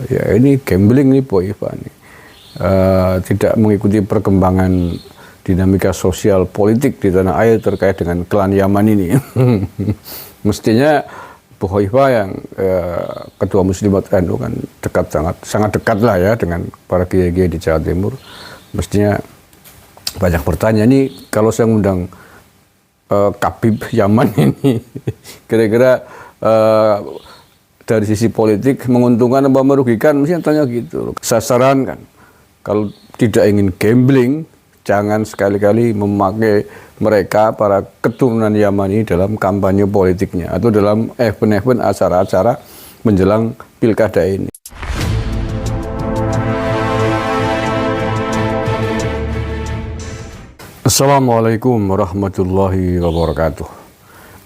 ya ini gambling nih Bu Iva nih. Tidak mengikuti perkembangan dinamika sosial politik di tanah air terkait dengan klan Yaman ini. Mestinya Bu Hoifah yang ketua Muslimat NU kan sangat dekat lah ya dengan para kiai-kiai di Jawa Timur. Mestinya banyak bertanya nih, kalau saya undang Khabib Yaman ini kira-kira dari sisi politik menguntungkan apa merugikan, mestinya tanya gitu. Saya sarankan kalau tidak ingin gambling, jangan sekali-kali memakai mereka para keturunan Yaman ini dalam kampanye politiknya atau dalam event-event acara-acara menjelang pilkada ini. Assalamualaikum warahmatullahi wabarakatuh.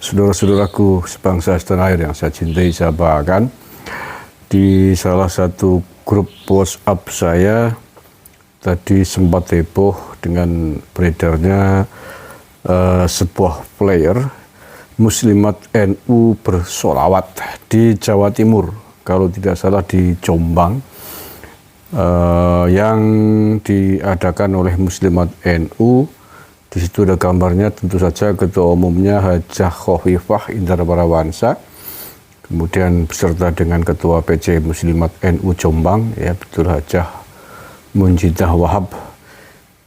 Saudara-saudaraku sebangsa setanah air yang saya cintai, saya banggakan, di salah satu grup WhatsApp saya tadi sempat heboh dengan beredarnya sebuah flyer Muslimat NU bersolawat di Jawa Timur, kalau tidak salah di Jombang, yang diadakan oleh Muslimat NU. Di situ ada gambarnya, tentu saja ketua umumnya Hajah Khofifah Indar Parawansa, kemudian beserta dengan ketua PC Muslimat NU Jombang, ya betul, Hajah Munjidah Wahab.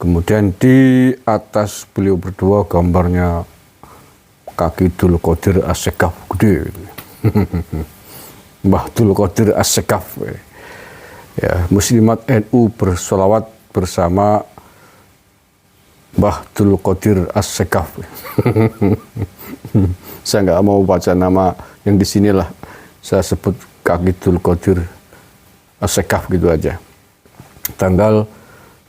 Kemudian di atas beliau berdua gambarnya kaki Dul Qadir As-Sekaf gede. Mbah Dul Qadir As-Sekaf. Ya, Muslimat NU bersolawat bersama Mbah Dul Qadir As-Sekaf. Saya nggak mau baca nama yang di sinilah, saya sebut kaki Dul Qadir As-Sekaf gitu aja. Tanggal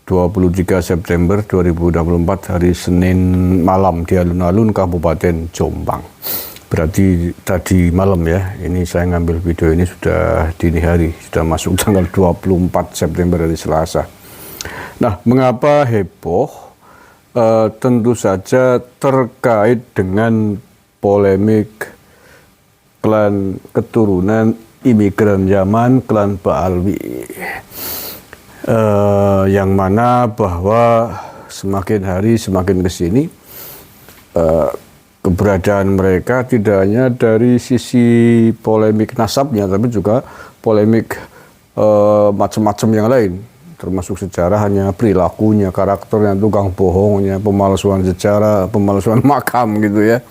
23 September 2024 hari Senin malam di alun-alun Kabupaten Jombang. Berarti tadi malam ya, ini saya ngambil video ini sudah dini hari, sudah masuk tanggal 24 September hari Selasa. Nah, mengapa heboh? Tentu saja terkait dengan polemik klan keturunan imigran Yaman, klan Ba'alwi, yang mana bahwa semakin hari semakin kesini keberadaan mereka tidak hanya dari sisi polemik nasabnya, tapi juga polemik macam-macam yang lain, termasuk sejarahnya, perilakunya, karakternya, tukang bohongnya, pemalsuan sejarah, pemalsuan makam gitu ya,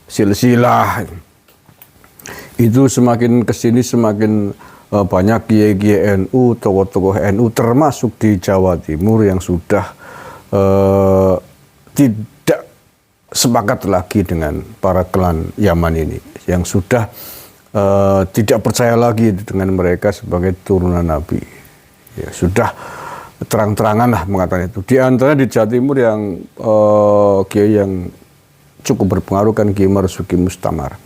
silsilah. Itu semakin kesini semakin banyak kiai-kiai NU, tokoh-tokoh NU termasuk di Jawa Timur yang sudah tidak sepakat lagi dengan para klan Yaman ini, yang sudah tidak percaya lagi dengan mereka sebagai turunan Nabi. Ya, sudah terang-terangan lah mengatakan itu. Di antara di Jawa Timur yang kiai yang cukup berpengaruh kan Kiai Marzuki Mustamar.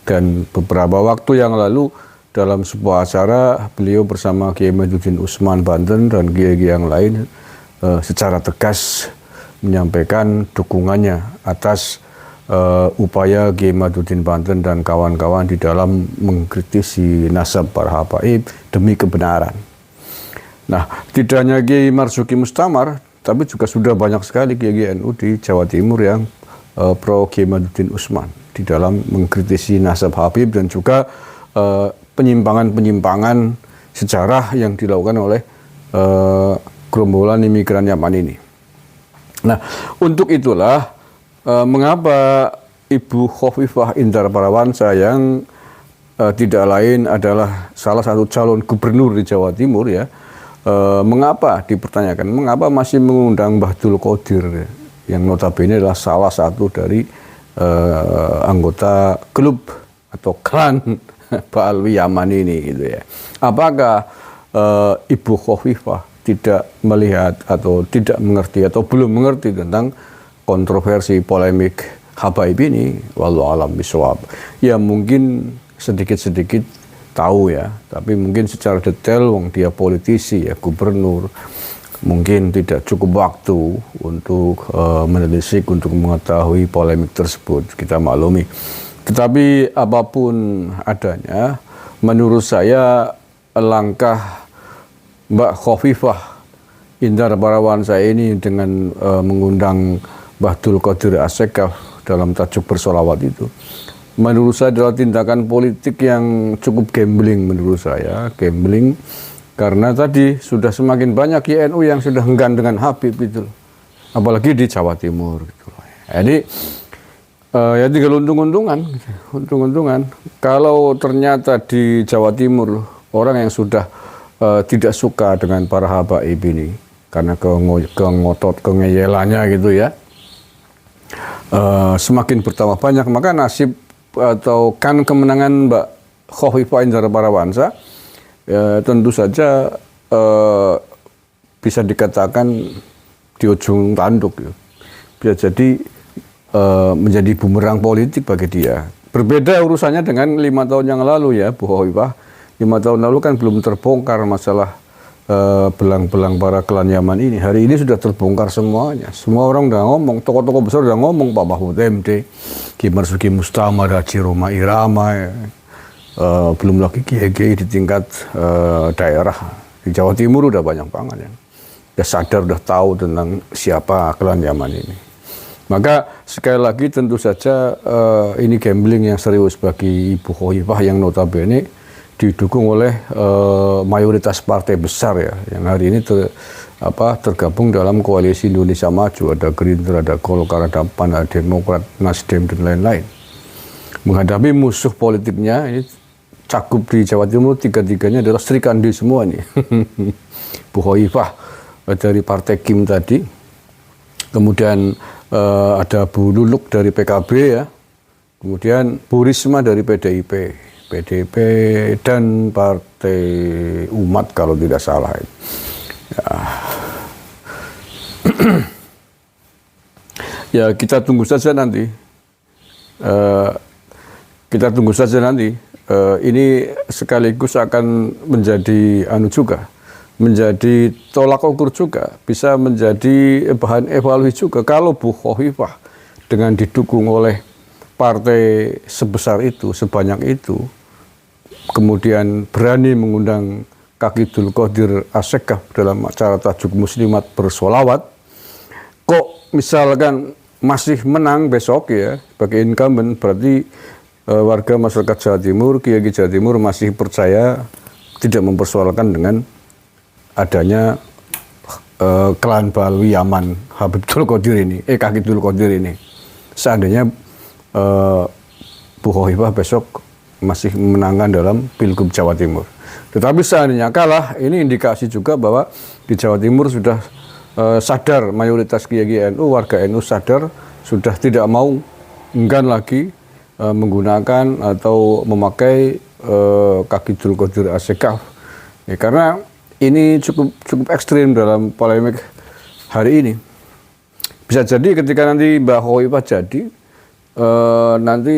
Dan beberapa waktu yang lalu dalam sebuah acara beliau bersama Kiai Mahyudin Usman Banten dan kiai-kiai yang lain secara tegas menyampaikan dukungannya atas upaya Kiai Mahyudin Banten dan kawan-kawan di dalam mengkritisi nasab para habaib demi kebenaran. Nah, tidak hanya Kiai Marzuki Mustamar, tapi juga sudah banyak sekali kiai NU di Jawa Timur yang pro Kiai Mahyudin Usman di dalam mengkritisi nasab Habib dan juga penyimpangan-penyimpangan sejarah yang dilakukan oleh gerombolan imigran Yaman ini. Nah, untuk itulah mengapa Ibu Khofifah Indar Parawansa yang tidak lain adalah salah satu calon gubernur di Jawa Timur ya, mengapa dipertanyakan, mengapa masih mengundang Mbah Dul Qadir yang notabene adalah salah satu dari anggota klub atau klan Ba'alwi Yaman ini gitu ya. Apakah Ibu Khofifah tidak melihat atau tidak mengerti atau belum mengerti tentang kontroversi polemik habaib ini? Wallahu a'lam bishawab. Ya mungkin sedikit-sedikit tahu ya, tapi mungkin secara detail wong dia politisi ya, gubernur, mungkin tidak cukup waktu untuk menelisik, untuk mengetahui polemik tersebut, kita maklumi. Tetapi apapun adanya, menurut saya langkah Mbak Khofifah Indar Parawansa ini dengan mengundang Mbah Abdul Qadir As-Sekaf dalam tajuk bersolawat itu, menurut saya adalah tindakan politik yang cukup gambling menurut saya. Gambling karena tadi sudah semakin banyak YNU yang sudah enggan dengan Habib itu, apalagi di Jawa Timur gitu. Jadi ya tinggal untung-untungan. Kalau ternyata di Jawa Timur orang yang sudah tidak suka dengan para habaib ini karena kengeyelannya gitu ya, semakin bertambah banyak, maka nasib atau kan kemenangan Mbak Khofifah Indar Parawansa tentu saja bisa dikatakan di ujung tanduk ya. Bisa jadi menjadi bumerang politik bagi dia. Berbeda urusannya dengan 5 tahun yang lalu ya Bu Khofifah. 5 tahun lalu kan belum terbongkar masalah belang-belang para klan Yaman ini. Hari ini sudah terbongkar semuanya. Semua orang udah ngomong, tokoh-tokoh besar udah ngomong, Pak Mahfud MD, Ki Marzuki Mustamar, Haji Roma Irama, ya. Belum lagi kiai-kiai di tingkat daerah. Di Jawa Timur udah banyak banget ya. Udah sadar, udah tahu tentang siapa klan Yaman ini. Maka sekali lagi tentu saja ini gambling yang serius bagi Ibu Khofifah yang notabene didukung oleh mayoritas partai besar ya, yang hari ini tergabung dalam koalisi Indonesia Maju. Ada Gerindra, ada Golkar, ada PAN, ada Demokrat, Nasdem dan lain-lain. Menghadapi musuh politiknya ini cakup di Jawa Timur, tiga-tiganya adalah Sri Kandi semua nih. Bu Khofifah dari Partai Kim tadi, kemudian ada Bu Luluk dari PKB ya, kemudian Bu Risma dari PDIP dan Partai Umat kalau tidak salah. Ya, ya kita tunggu saja nanti. Ini sekaligus akan menjadi menjadi tolak ukur juga, bisa menjadi bahan evaluasi juga kalau Bu Khofifah dengan didukung oleh partai sebesar itu, sebanyak itu, kemudian berani mengundang Kaki Abdul Qadir As-Sekaf dalam acara tajuk Muslimat bersolawat, kok misalkan masih menang besok ya sebagai incumbent, berarti warga masyarakat Jawa Timur, kiai Jawa Timur masih percaya, tidak mempersoalkan dengan adanya klan Balawi Yaman Habib Abdul Qadir ini, Kaki Abdul Qadir ini. Seandainya Bu Khofifah besok masih menangkan dalam Pilgub Jawa Timur. Tetapi seandainya kalah, ini indikasi juga bahwa di Jawa Timur sudah sadar, mayoritas kiai NU, warga NU sadar, sudah tidak mau enggan lagi menggunakan atau memakai Kaki Abdul Qadir As-Sekaf. Ya, karena ini cukup ekstrim dalam polemik hari ini. Bisa jadi ketika nanti Mbak Khofifah jadi, nanti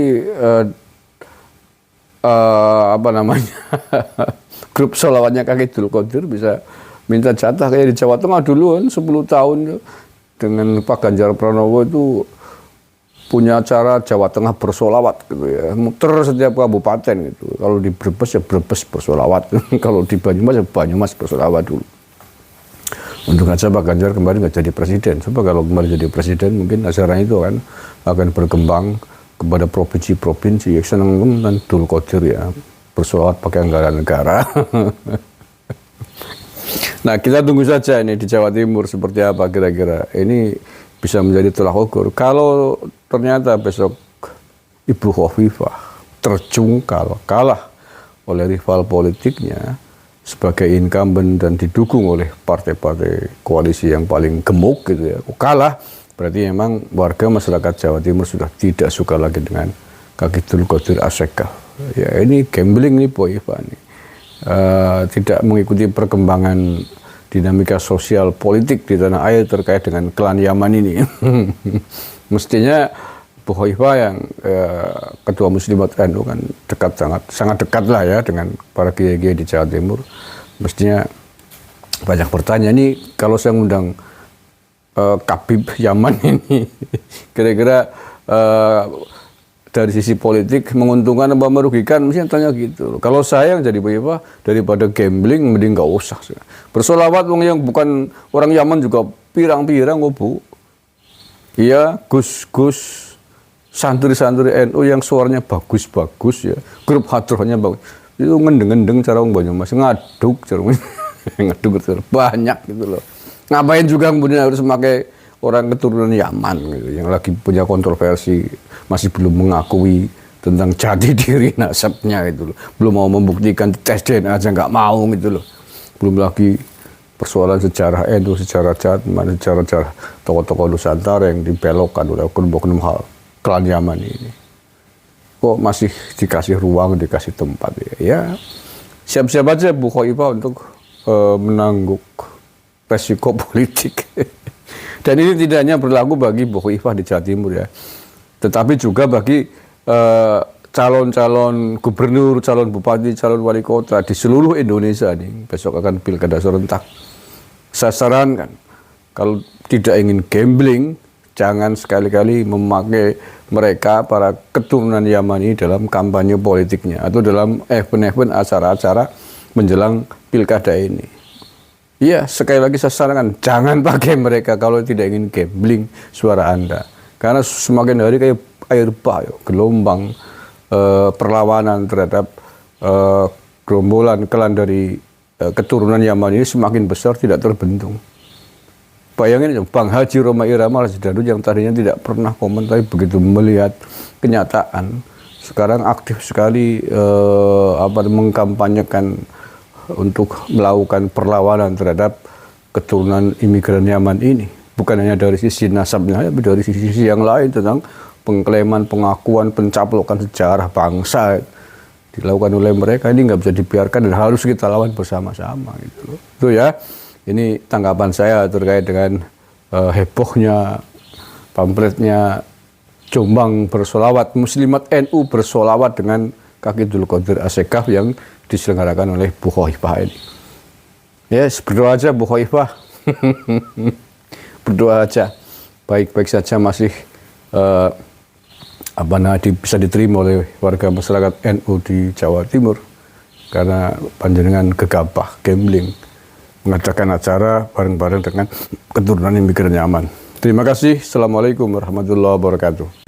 grup solawatnya Kaki Abdul Qadir bisa minta jatah kayak di Jawa Tengah dulu kan 10 tahun dengan Pak Ganjar Pranowo itu punya acara Jawa Tengah bersolawat gitu ya, muter setiap kabupaten gitu. Kalau di Brebes ya Brebes bersolawat, kalau di Banyumas ya Banyumas bersolawat dulu. Untung aja Pak Ganjar kemarin nggak jadi presiden. Coba kalau kemarin jadi presiden, mungkin acara itu akan berkembang kepada provinsi-provinsi. Ya seneng kan Abdul Qadir ya bersolawat pakai anggaran negara. Nah kita tunggu saja ini di Jawa Timur seperti apa kira-kira. Ini bisa menjadi tolak ukur. Kalau ternyata besok Ibu Khofifah terjungkal, kalah oleh rival politiknya sebagai incumbent dan didukung oleh partai-partai koalisi yang paling gemuk gitu ya, kalah, berarti memang warga masyarakat Jawa Timur sudah tidak suka lagi dengan Kaki Abdul Qadir As-Sekaf. Ya ini gambling nih Bu Khofifah nih. Tidak mengikuti perkembangan dinamika sosial politik di tanah air terkait dengan klan Yaman ini. Mestinya Bu Khofifah yang ketua Muslimat NU kan sangat dekat lah ya dengan para kiai-kiai di Jawa Timur. Mestinya banyak bertanya nih, kalau saya ngundang Khabib Yaman ini kira-kira dari sisi politik menguntungkan apa merugikan, mesti tanya gitu. Kalau saya yang jadi apa daripada gambling mending nggak usah. Bersolawat wong yang bukan orang Yaman juga pirang-pirang kok Bu. Iya, Gus-gus santri-santri NU yang suaranya bagus-bagus ya, grup hadrohnya bagus. Itu ngendeng-ngendeng cara wong Banyumas, ngaduk cara ngaduk gitu. Banyak gitu loh. Ngapain juga kemudian harus memakai orang keturunan Yaman gitu, yang lagi punya kontroversi, masih belum mengakui tentang jati diri nasabnya gitu loh. Belum mau membuktikan tes DNA aja nggak mau gitu loh. Belum lagi persoalan sejarah NU, sejarah Jatman, sejarah tokoh-tokoh Nusantara yang dibelokkan oleh oknum-oknum hal klan Yaman ini. Kok masih dikasih ruang, dikasih tempat ya. Ya siap-siap aja Bu Khoifah untuk menangguk resiko politik. Dan ini tidak hanya berlaku bagi Bu Khoifah di Jawa Timur ya, tetapi juga bagi calon-calon gubernur, calon bupati, calon wali kota di seluruh Indonesia nih. Besok akan pilkada serentak. Saya sarankan, kalau tidak ingin gambling, jangan sekali-kali memakai mereka, para keturunan Yaman ini dalam kampanye politiknya atau dalam event-event acara-acara menjelang pilkada ini. Iya, sekali lagi saya sarankan, jangan pakai mereka kalau tidak ingin gambling suara Anda. Karena semakin hari kayak air bah, gelombang perlawanan terhadap gerombolan klan dari keturunan Yaman ini semakin besar, tidak terbendung. Bayangin Bang Haji Roma Irama Al-Zidanur yang tadinya tidak pernah komentar, begitu melihat kenyataan sekarang aktif sekali mengkampanyekan untuk melakukan perlawanan terhadap keturunan imigran Yaman ini. Bukan hanya dari sisi nasabnya, tapi dari sisi yang lain tentang pengklaiman, pengakuan, pencaplokan sejarah bangsa dilakukan oleh mereka. Ini nggak bisa dibiarkan dan harus kita lawan bersama-sama gitu loh. Itu ya, ini tanggapan saya terkait dengan hebohnya pamfletnya Jombang bersolawat, Muslimat NU bersolawat dengan kaki Dzulqodir Asegaf yang diselenggarakan oleh Bu Khoifah ini. Yes, berdoa aja Bu Khoifah. Berdoa aja. Baik-baik saja masih bisa diterima oleh warga masyarakat NU di Jawa Timur. Karena panjenengan gegabah, gambling, mengadakan acara bareng-bareng dengan keturunan imigran Yaman. Terima kasih. Assalamualaikum warahmatullahi wabarakatuh.